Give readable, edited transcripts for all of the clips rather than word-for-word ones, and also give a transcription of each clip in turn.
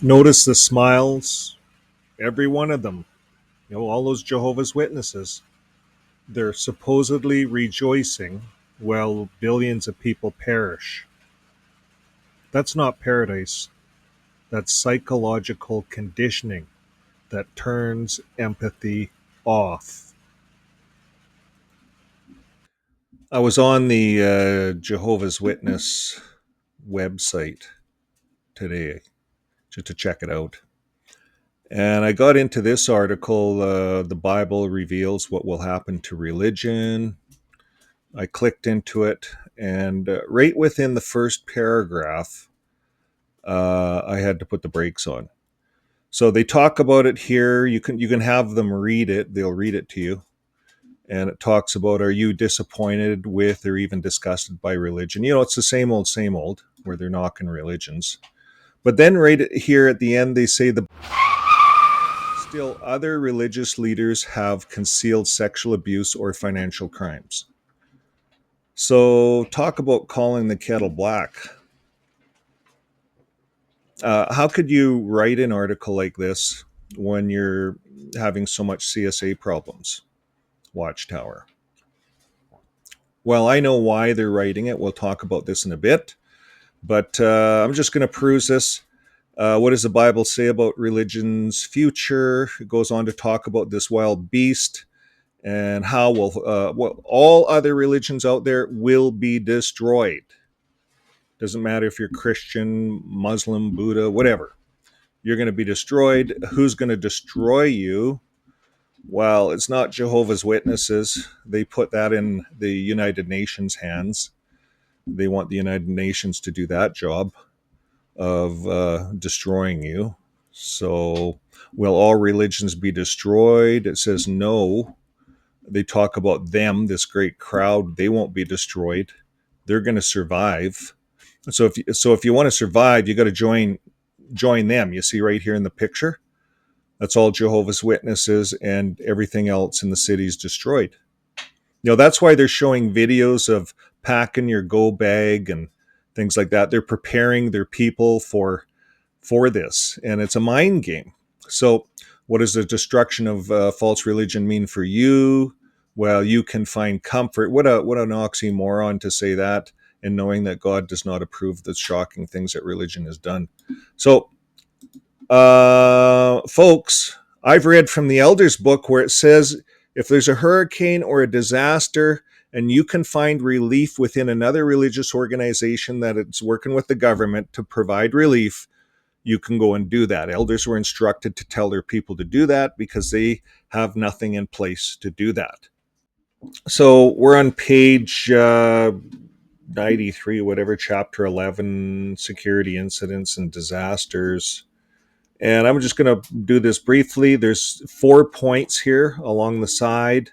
Notice the smiles, every one of them. All those Jehovah's Witnesses, they're supposedly rejoicing while billions of people perish. That's not paradise. That's psychological conditioning that turns empathy off. I was on the Jehovah's Witness website today just to check it out. And I got into this article, The Bible Reveals What Will Happen to Religion. I clicked into it, and right within the first paragraph, I had to put the brakes on. So they talk about it here. You can have them read it. They'll read it to you. And it talks about, are you disappointed with or even disgusted by religion? It's the same old, where they're knocking religions. But then right here at the end, they say the still other religious leaders have concealed sexual abuse or financial crimes. So talk about calling the kettle black. How could you write an article like this when you're having so much CSA problems? Watchtower. Well, I know why they're writing it. We'll talk about this in a bit. But I'm just going to peruse this. What does the Bible say about religion's future? It goes on to talk about this wild beast and how all other religions out there will be destroyed. Doesn't matter if you're Christian, Muslim, Buddha, whatever. You're going to be destroyed. Who's going to destroy you? Well, it's not Jehovah's Witnesses. They put that in the United Nations' hands. They want the United Nations to do that job of destroying you. So, will all religions be destroyed? It says no. They talk about them, this great crowd. They won't be destroyed. They're going to survive. So if you want to survive, you got to join them. You see right here in the picture. That's all Jehovah's Witnesses, and everything else in the city is destroyed. That's why they're showing videos of packing your go bag and things like that. They're preparing their people for this, and it's a mind game. So, what does the destruction of false religion mean for you? Well, you can find comfort. What an oxymoron to say that, and knowing that God does not approve the shocking things that religion has done. So, folks, I've read from the Elders book where it says if there's a hurricane or a disaster and you can find relief within another religious organization that it's working with the government to provide relief, you can go and do that. Elders were instructed to tell their people to do that because they have nothing in place to do that. So we're on page 93, whatever, chapter 11, security incidents and disasters. And I'm just going to do this briefly. There's 4 points here along the side.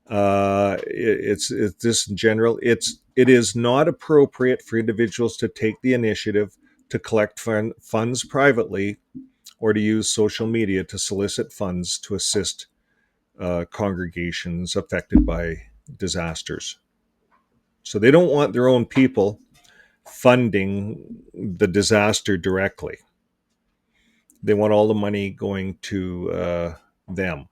It's this in general. It is not appropriate for individuals to take the initiative to collect funds privately or to use social media to solicit funds to assist congregations affected by disasters. So they don't want their own people funding the disaster directly. They want all the money going to them.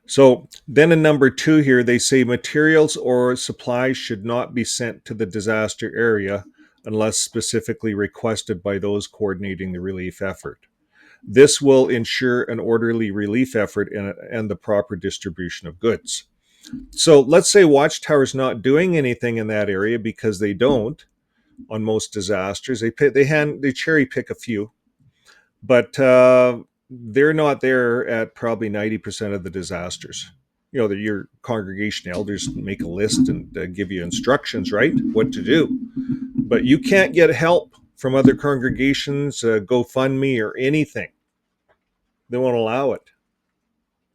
So then in number 2 here, they say materials or supplies should not be sent to the disaster area unless specifically requested by those coordinating the relief effort. This will ensure an orderly relief effort and the proper distribution of goods. So let's say Watchtower's not doing anything in that area because they don't on most disasters. They cherry pick a few, but they're not there at probably 90% of the disasters. Your congregation elders make a list and give you instructions, right? What to do. But you can't get help from other congregations, GoFundMe or anything. They won't allow it.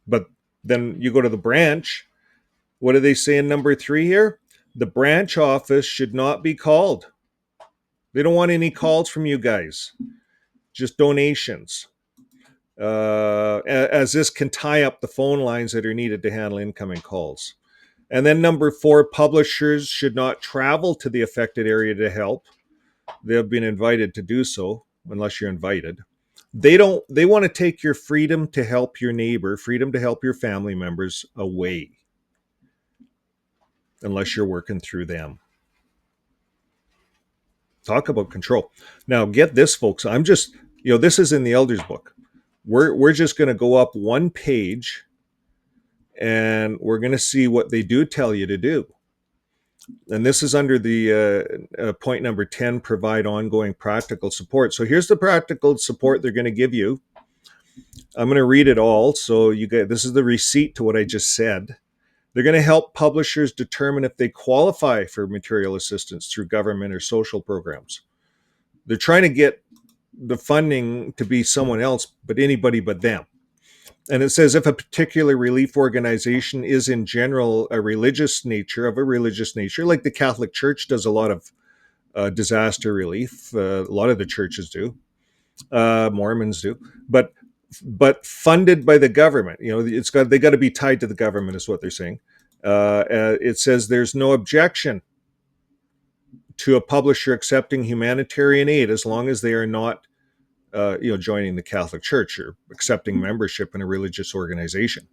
But then you go to the branch. What do they say in number 3 here? The branch office should not be called. They don't want any calls from you guys, just donations. As this can tie up the phone lines that are needed to handle incoming calls. And then number 4, publishers should not travel to the affected area to help. They've been invited to do so, unless you're invited. They want to take your freedom to help your neighbor, freedom to help your family members away, unless you're working through them. Talk about control. Now, get this, folks. I'm just, this is in the elders book. We're just going to go up one page and we're going to see what they do tell you to do. And this is under the point number 10, provide ongoing practical support. So here's the practical support they're going to give you. I'm going to read it all. So this is the receipt to what I just said. They're going to help publishers determine if they qualify for material assistance through government or social programs. They're trying to get the funding to be someone else, but anybody but them. And it says if a particular relief organization is in general of a religious nature, like the Catholic Church does a lot of disaster relief. A lot of the churches do, Mormons do, but funded by the government. They got to be tied to the government, is what they're saying. It says there's no objection to a publisher accepting humanitarian aid as long as they are not joining the Catholic Church or accepting membership in a religious organization.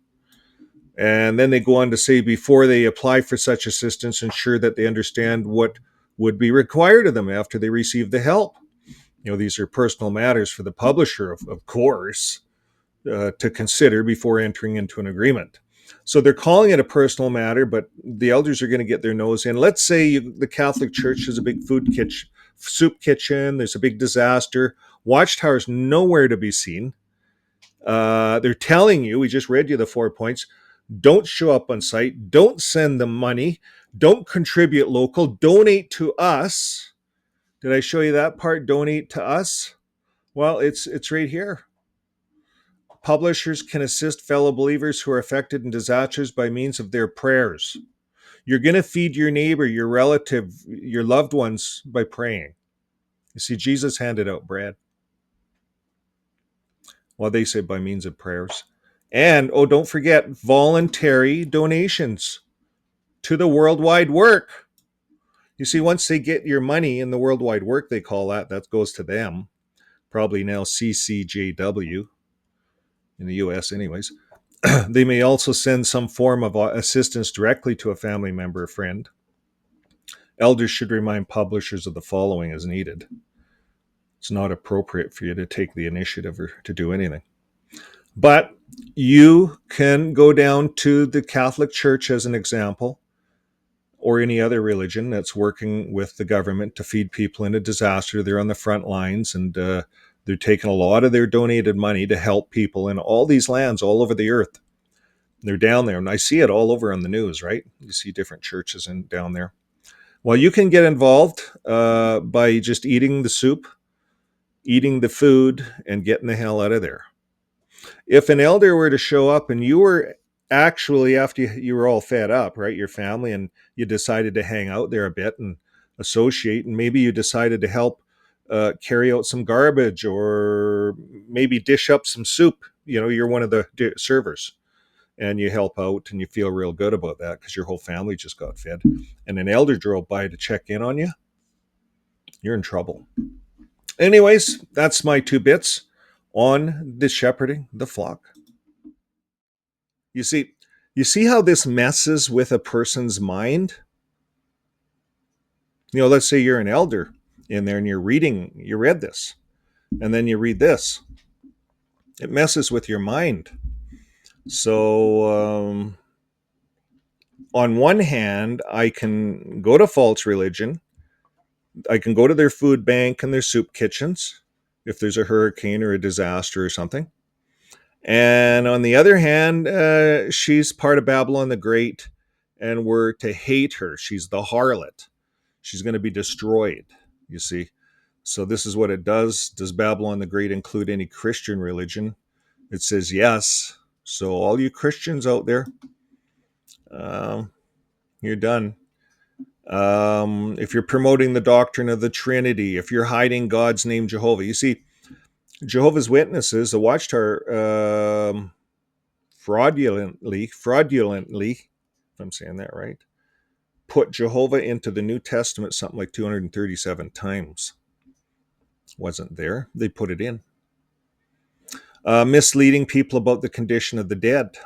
And then they go on to say, before they apply for such assistance, ensure that they understand what would be required of them after they receive the help. These are personal matters for the publisher, of course, to consider before entering into an agreement. So they're calling it a personal matter, but the elders are going to get their nose in. Let's say the Catholic Church has a big soup kitchen. There's a big disaster. Watchtower's nowhere to be seen. They're telling you, we just read you the 4 points, don't show up on site, don't send them money, don't contribute local, donate to us. Did I show you that part? Donate to us? Well, it's right here. Publishers can assist fellow believers who are affected in disasters by means of their prayers. You're going to feed your neighbor, your relative, your loved ones by praying. You see, Jesus handed out bread. Well, they say by means of prayers. And, don't forget, voluntary donations to the worldwide work. You see, once they get your money in the worldwide work, they call that goes to them. Probably now ex-JW in the US anyways. They may also send some form of assistance directly to a family member or friend. Elders should remind publishers of the following as needed. It's not appropriate for you to take the initiative or to do anything. But you can go down to the Catholic Church as an example, or any other religion that's working with the government to feed people in a disaster. They're on the front lines, and they're taking a lot of their donated money to help people in all these lands all over the earth. They're down there, and I see it all over on the news, right? You see different churches down there. Well, you can get involved by just eating the soup, eating the food, and getting the hell out of there. If an elder were to show up and you were actually, after you were all fed up, right, your family, and you decided to hang out there a bit and associate, and maybe you decided to help carry out some garbage or maybe dish up some soup, you're one of the servers, and you help out and you feel real good about that because your whole family just got fed, and an elder drove by to check in on you, you're in trouble. Anyways, that's my 2 bits on the shepherding the flock. You see how this messes with a person's mind? Let's say you're an elder in there and you read this, and then you read this. It messes with your mind. So, on one hand, I can go to false religion. I can go to their food bank and their soup kitchens if there's a hurricane or a disaster or something. And on the other hand, she's part of Babylon the Great, and we're to hate her. She's the harlot. She's going to be destroyed, you see. So this is what it does. Does Babylon the Great include any Christian religion? It says yes. So all you Christians out there, you're done. If you're promoting the doctrine of the Trinity, if you're hiding God's name, Jehovah. You see, Jehovah's Witnesses, the Watchtower, fraudulently, if I'm saying that right, put Jehovah into the New Testament something like 237 times. Wasn't there. They put it in. Misleading people about the condition of the dead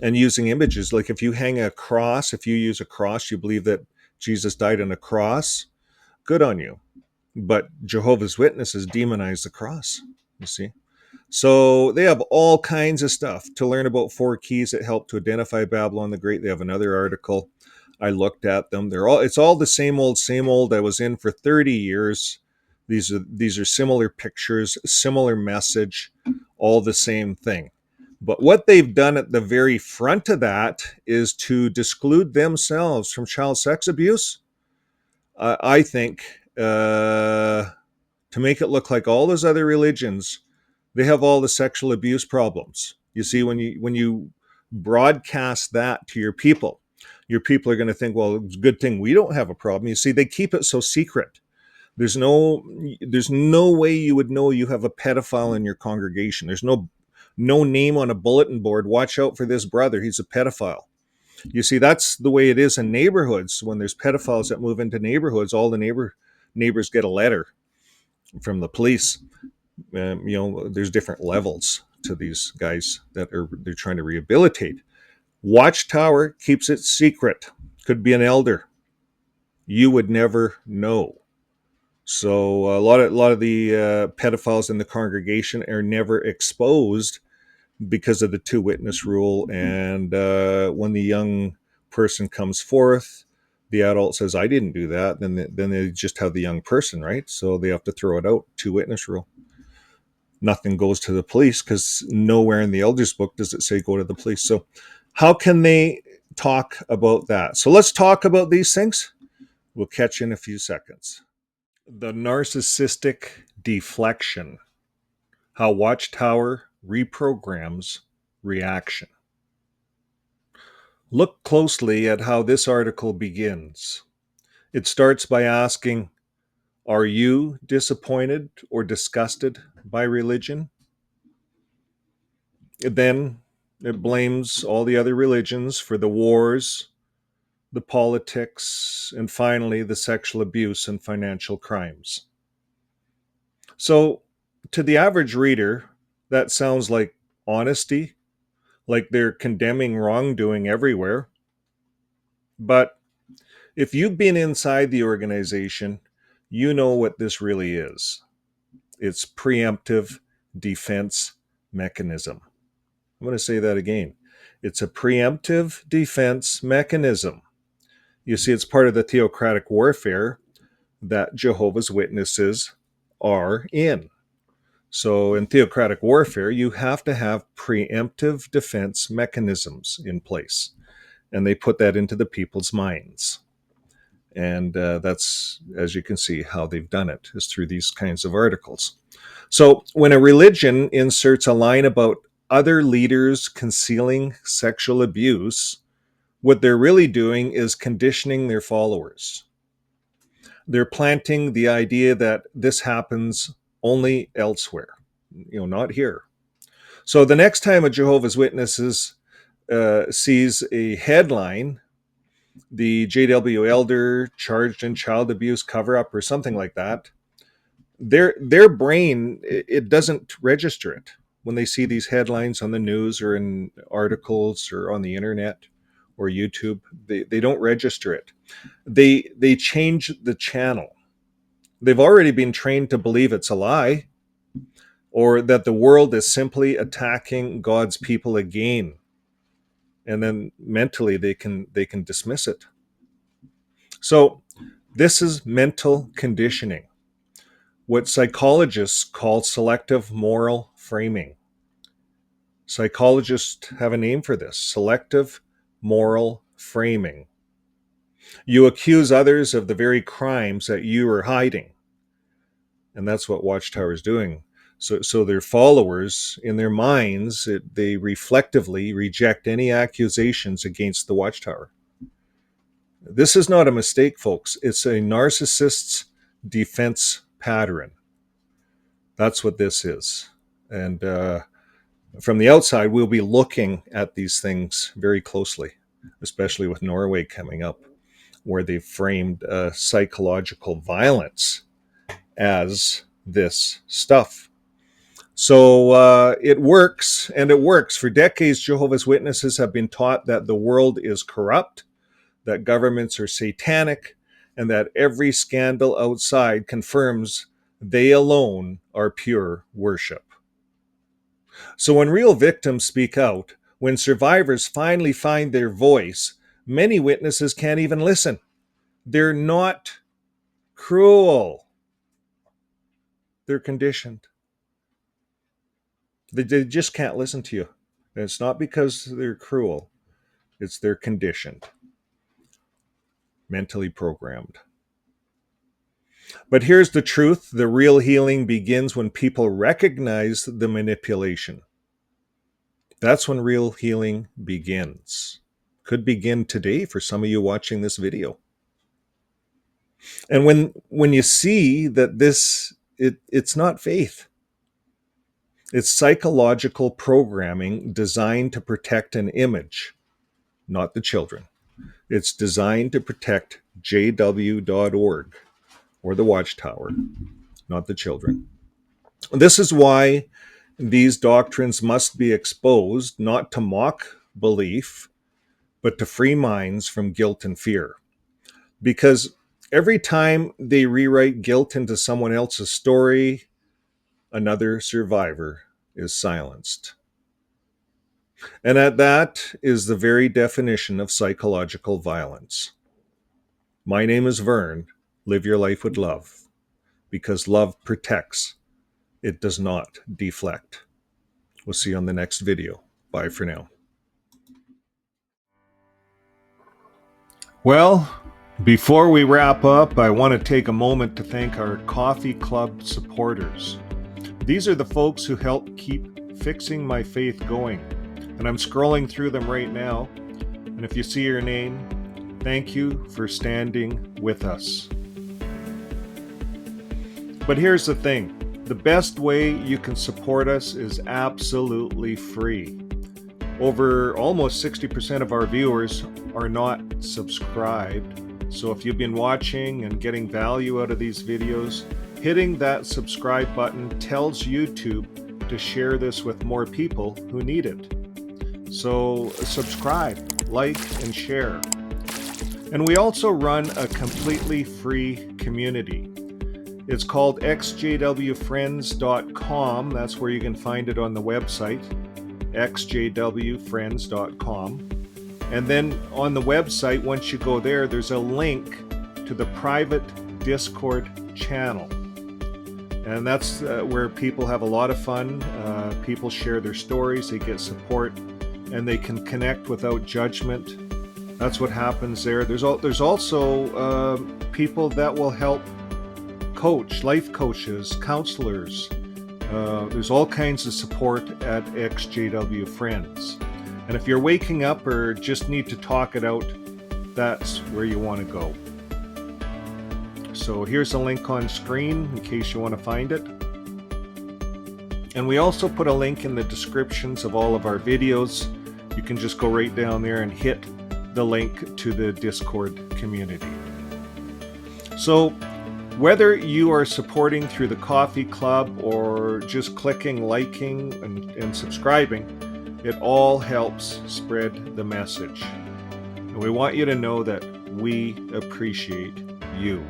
and using images. Like if you hang a cross, if you use a cross, you believe that Jesus died on a cross, good on you. But Jehovah's Witnesses demonize the cross, you see. So they have all kinds of stuff to learn about four keys that help to identify Babylon the Great. They have another article. I looked at them. It's all the same old I was in for 30 years. These are similar pictures, similar message, all the same thing. But what they've done at the very front of that is to disclude themselves from child sex abuse. I think to make it look like all those other religions, they have all the sexual abuse problems. You see, when you broadcast that to your people are going to think, well, it's a good thing we don't have a problem. You see, they keep it so secret. There's no way you would know you have a pedophile in your congregation. There's no name on a bulletin board. Watch out for this brother. He's a pedophile. You see, that's the way it is in neighborhoods. When there's pedophiles that move into neighborhoods, all the neighbors get a letter from the police. There's different levels to these guys they're trying to rehabilitate. Watchtower keeps it secret. Could be an elder. You would never know. So a lot of the pedophiles in the congregation are never exposed because of the two witness rule. And when the young person comes forth, the adult says, "I didn't do that." Then they just have the young person, right? So they have to throw it out. Two witness rule. Nothing goes to the police because nowhere in the elders book does it say go to the police. So how can they talk about that? So let's talk about these things. We'll catch you in a few seconds. The narcissistic deflection, how Watchtower reprograms reaction. Look closely at how this article begins. It starts by asking, are you disappointed or disgusted by religion? Then it blames all the other religions for the wars, the politics, and finally the sexual abuse and financial crimes. So, to the average reader, that sounds like honesty, like they're condemning wrongdoing everywhere. But if you've been inside the organization, you know what this really is. It's preemptive defense mechanism. I'm going to say that again. It's a preemptive defense mechanism. You see, it's part of the theocratic warfare that Jehovah's Witnesses are in. So in theocratic warfare, you have to have preemptive defense mechanisms in place. And they put that into the people's minds. And that's, as you can see, how they've done it, is through these kinds of articles. So when a religion inserts a line about other leaders concealing sexual abuse, what they're really doing is conditioning their followers. They're planting the idea that this happens only elsewhere, not here. So the next time a Jehovah's Witnesses sees a headline, the JW elder charged in child abuse cover-up or something like that, their brain, it doesn't register it when they see these headlines on the news or in articles or on the internet or YouTube. They don't register it. They change the channel. They've already been trained to believe it's a lie, or that the world is simply attacking God's people again. And then mentally they can dismiss it. So this is mental conditioning, what psychologists call selective moral framing. Psychologists have a name for this: selective moral framing. You accuse others of the very crimes that you are hiding. And that's what Watchtower is doing. So their followers, in their minds, they reflectively reject any accusations against the Watchtower. This is not a mistake, folks. It's a narcissist's defense pattern. That's what this is. And from the outside, we'll be looking at these things very closely, especially with Norway coming up, where they've framed psychological violence as this stuff. So it works, and it works. For decades, Jehovah's Witnesses have been taught that the world is corrupt, that governments are satanic, and that every scandal outside confirms they alone are pure worship. So when real victims speak out, when survivors finally find their voice, many witnesses can't even listen. They're not cruel. They're conditioned. They just can't listen to you. And it's not because they're cruel. It's they're conditioned, mentally programmed. But here's the truth. The real healing begins when people recognize the manipulation. That's when real healing begins. Could begin today for some of you watching this video. And when you see that it's not faith. It's psychological programming designed to protect an image, not the children. It's designed to protect JW.org or the Watchtower, not the children. This is why these doctrines must be exposed, not to mock belief, but to free minds from guilt and fear. Because every time they rewrite guilt into someone else's story, another survivor is silenced. And that is the very definition of psychological violence. My name is Vern. Live your life with love, because love protects. It does not deflect. We'll see you on the next video. Bye for now. Well, before we wrap up, I want to take a moment to thank our Coffee Club supporters. These are the folks who help keep Fixing My Faith going. And I'm scrolling through them right now. And if you see your name, thank you for standing with us. But here's the thing. The best way you can support us is absolutely free. Over almost 60% of our viewers are not subscribed. So if you've been watching and getting value out of these videos, hitting that subscribe button tells YouTube to share this with more people who need it. So subscribe, like, and share. And we also run a completely free community. It's called ex-JWfriends.com. That's where you can find it on the website, ex-JWfriends.com. And then on the website, once you go there, there's a link to the private Discord channel. And that's where people have a lot of fun. People share their stories, they get support, and they can connect without judgment. That's what happens there. There's also people that will help coach, life coaches, counselors. There's all kinds of support at ex-JW Friends. And if you're waking up or just need to talk it out, that's where you want to go. So here's a link on screen in case you want to find it. And we also put a link in the descriptions of all of our videos. You can just go right down there and hit the link to the Discord community. So whether you are supporting through the Coffee Club or just clicking, liking, and subscribing, it all helps spread the message. And we want you to know that we appreciate you.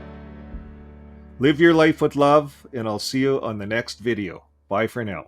Live your life with love, and I'll see you on the next video. Bye for now.